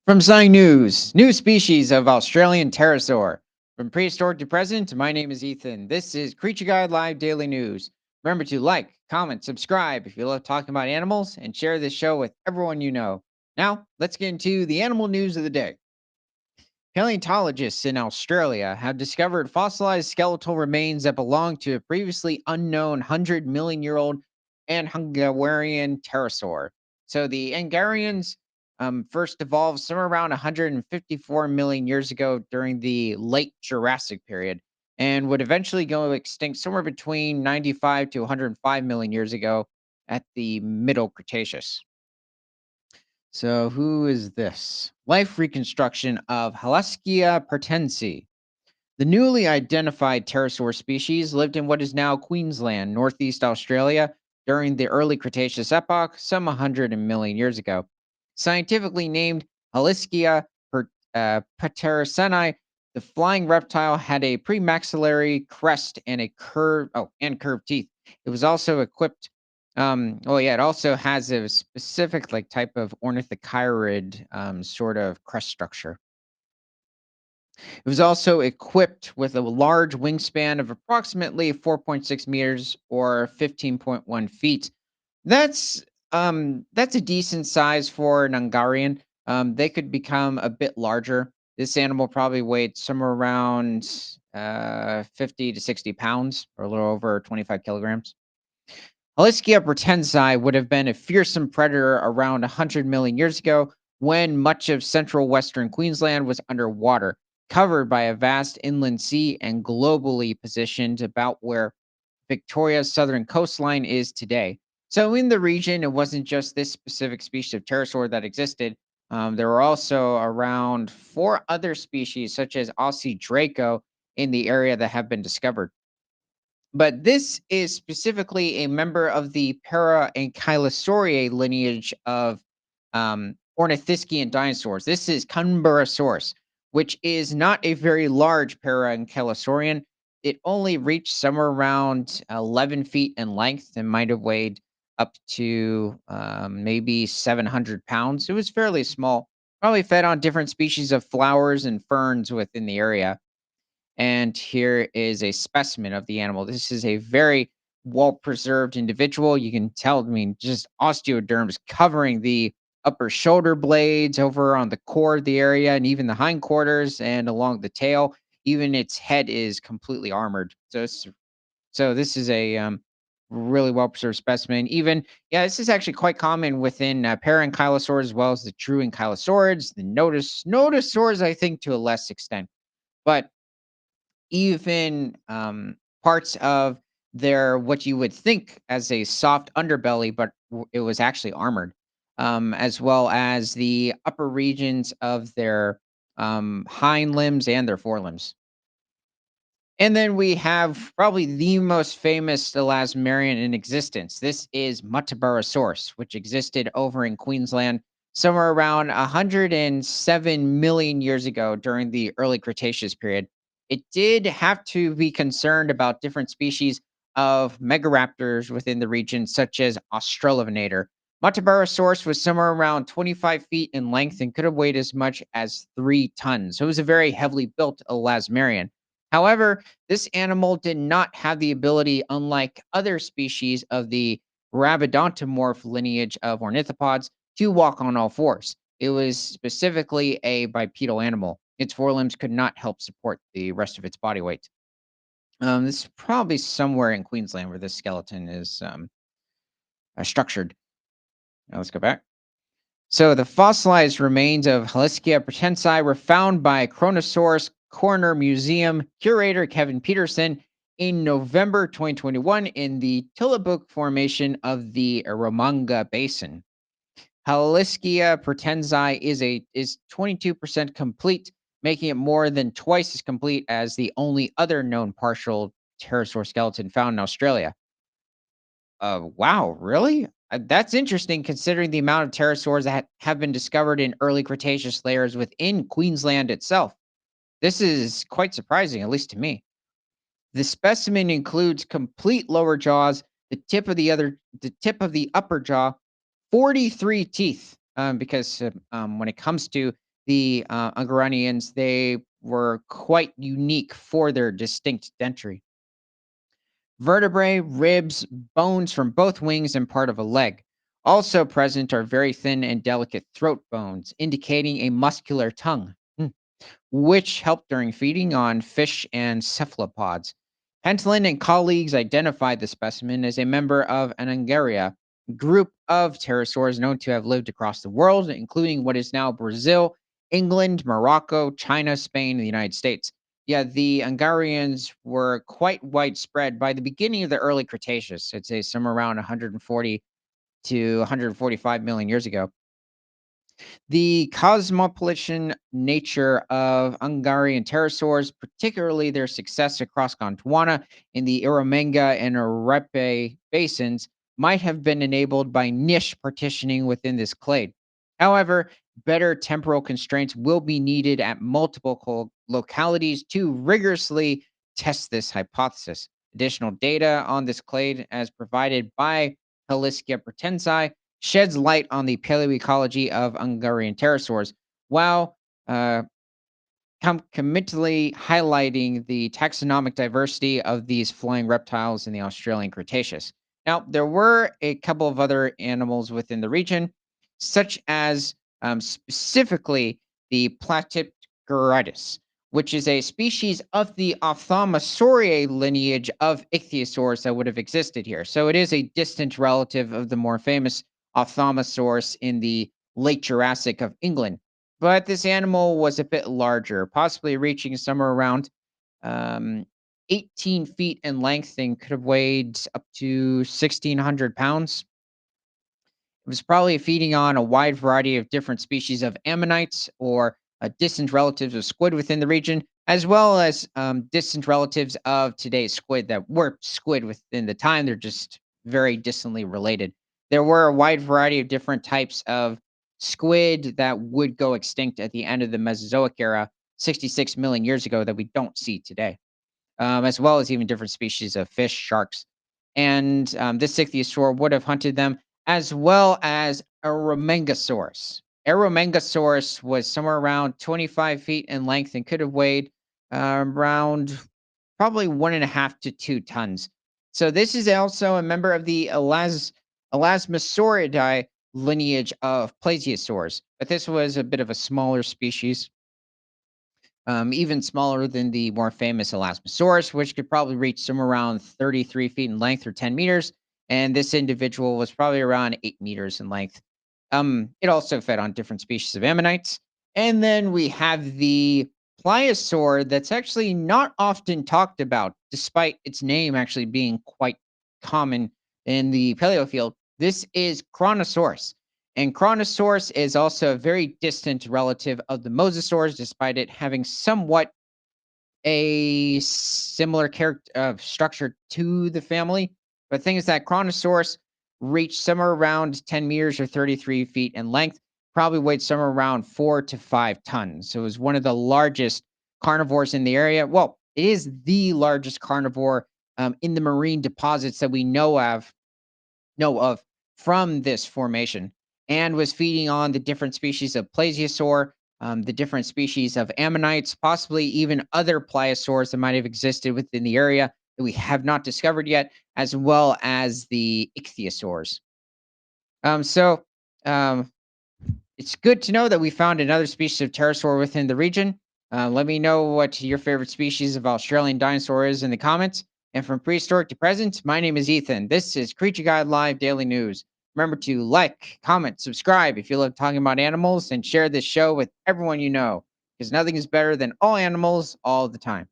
From Science News, new species of Australian pterosaur. From prehistoric to present, my name is Ethan. This is Creature Guide Live Daily News. Remember to like, comment, subscribe if you love talking about animals, and share this show with everyone you know. Now, let's get into the animal news of the day. Paleontologists in Australia have discovered fossilized skeletal remains that belong to a previously unknown 100 million year old and Hungarian pterosaur. So the Hungarians first evolved somewhere around 154 million years ago during the late Jurassic period and would eventually go extinct somewhere between 95 to 105 million years ago at the Middle Cretaceous. So, who is this? Life reconstruction of Halaskia pertensi. The newly identified pterosaur species lived in what is now Queensland, northeast Australia, during the early Cretaceous epoch, some 100 million years ago. Scientifically named Halaskia paterseni, the flying reptile had a premaxillary crest and curved teeth. It was also equipped. It also has a specific like type of ornithochirid sort of crest structure. It was also equipped with a large wingspan of approximately 4.6 meters or 15.1 feet. That's a decent size for an Hungarian. They could become a bit larger. This animal probably weighed somewhere around 50 to 60 pounds, or a little over 25 kilograms. Aliskia pratensi would have been a fearsome predator around 100 million years ago when much of central western Queensland was underwater, covered by a vast inland sea and globally positioned about where Victoria's southern coastline is today. So, in the region, it wasn't just this specific species of pterosaur that existed. There were also around four other species, such as Aussie Draco, in the area that have been discovered. But this is specifically a member of the Paraankylosauridae lineage of ornithischian dinosaurs. This is Cumberosaurus, which is not a very large Paraankylosaurian. It only reached somewhere around 11 feet in length and might have weighed up to maybe 700 pounds. It was fairly small, probably fed on different species of flowers and ferns within the area. And here is a specimen of the animal. This is a very well preserved individual. You can tell, I mean, just osteoderms covering the upper shoulder blades over on the core of the area and even the hindquarters and along the tail. Even its head is completely armored. So this is a really well preserved specimen. Even yeah, this is actually quite common within parankylosaurs as well as the true ankylosaurids, the notosaurs, I think to a less extent. But even parts of their what you would think as a soft underbelly, but it was actually armored, as well as the upper regions of their hind limbs and their forelimbs. And then we have probably the most famous elasmarian in existence. This is Mutabarosaurus, which existed over in Queensland somewhere around 107 million years ago during the early Cretaceous period. It did have to be concerned about different species of megaraptors within the region, such as Australovenator. Mutabarosaurus was somewhere around 25 feet in length and could have weighed as much as 3 tons. So it was a very heavily built elasmarian. However, this animal did not have the ability, unlike other species of the rabidontomorph lineage of ornithopods, to walk on all fours. It was specifically a bipedal animal. Its forelimbs could not help support the rest of its body weight. This is probably somewhere in Queensland where this skeleton is structured. Now let's go back. So the fossilized remains of Haliskia pratensi were found by Kronosaurus Coroner Museum curator Kevin Peterson in November 2021 in the Tillamook Formation of the Eromanga Basin. Haliskia pratensi is 22% complete, making it more than twice as complete as the only other known partial pterosaur skeleton found in Australia. Wow, really? That's interesting considering the amount of pterosaurs that have been discovered in early Cretaceous layers within Queensland itself. This is quite surprising, at least to me. The specimen includes complete lower jaws, the tip of the upper jaw, 43 teeth. Because when it comes to the Ungaranians, they were quite unique for their distinct dentry. Vertebrae, ribs, bones from both wings, and part of a leg. Also present are very thin and delicate throat bones, indicating a muscular tongue. Which helped during feeding on fish and cephalopods. Pentland and colleagues identified the specimen as a member of an Angaria group of pterosaurs known to have lived across the world, including what is now Brazil, England, Morocco, China, Spain, and the United States. Yeah, the Angarians were quite widespread by the beginning of the early Cretaceous. I'd say somewhere around 140 to 145 million years ago. The cosmopolitan nature of Hungarian pterosaurs, particularly their success across Gondwana in the Iramenga and Arepe basins, might have been enabled by niche partitioning within this clade. However, better temporal constraints will be needed at multiple localities to rigorously test this hypothesis. Additional data on this clade, as provided by Helicia pratensi, sheds light on the paleoecology of Hungarian pterosaurs, while uh, concomitantly highlighting the taxonomic diversity of these flying reptiles in the Australian Cretaceous. Now, there were a couple of other animals within the region, such as specifically the Platypterygitis, which is a species of the Ophthalmosauridae lineage of ichthyosaurs that would have existed here. So it is a distant relative of the more famous Ophthalmosaurus in the late Jurassic of England, but this animal was a bit larger, possibly reaching somewhere around um, 18 feet in length and could have weighed up to 1,600 pounds. It was probably feeding on a wide variety of different species of ammonites or distant relatives of squid within the region, as well as distant relatives of today's squid that were squid within the time. They're just very distantly related. There were a wide variety of different types of squid that would go extinct at the end of the Mesozoic era, 66 million years ago, that we don't see today, as well as even different species of fish, sharks. And this ichthyosaur would have hunted them, as well as Aeromengosaurus. Aeromengosaurus was somewhere around 25 feet in length and could have weighed around probably 1.5 to 2 tons. So this is also a member of the Elasmosauridae lineage of plesiosaurs, but this was a bit of a smaller species, even smaller than the more famous Elasmosaurus, which could probably reach somewhere around 33 feet in length or 10 meters. And this individual was probably around 8 meters in length. It also fed on different species of ammonites. And then we have the pliosaur that's actually not often talked about, despite its name actually being quite common in the paleo field. This is Chronosaurus. And Chronosaurus is also a very distant relative of the mosasaurs, despite it having somewhat a similar character structure to the family. But the thing is that Chronosaurus reached somewhere around 10 meters or 33 feet in length, probably weighed somewhere around 4 to 5 tons. So it was one of the largest carnivores in the area. Well, it is the largest carnivore in the marine deposits that we know of from this formation, and was feeding on the different species of plesiosaur, the different species of ammonites, possibly even other pliosaurs that might have existed within the area that we have not discovered yet, as well as the ichthyosaurs. So um, it's good to know that we found another species of pterosaur within the region. Let me know what your favorite species of Australian dinosaur is in the comments. And from prehistoric to present, my name is Ethan. This is Creature Guide Live Daily News. Remember to like, comment, subscribe if you love talking about animals, and share this show with everyone you know, because nothing is better than all animals all the time.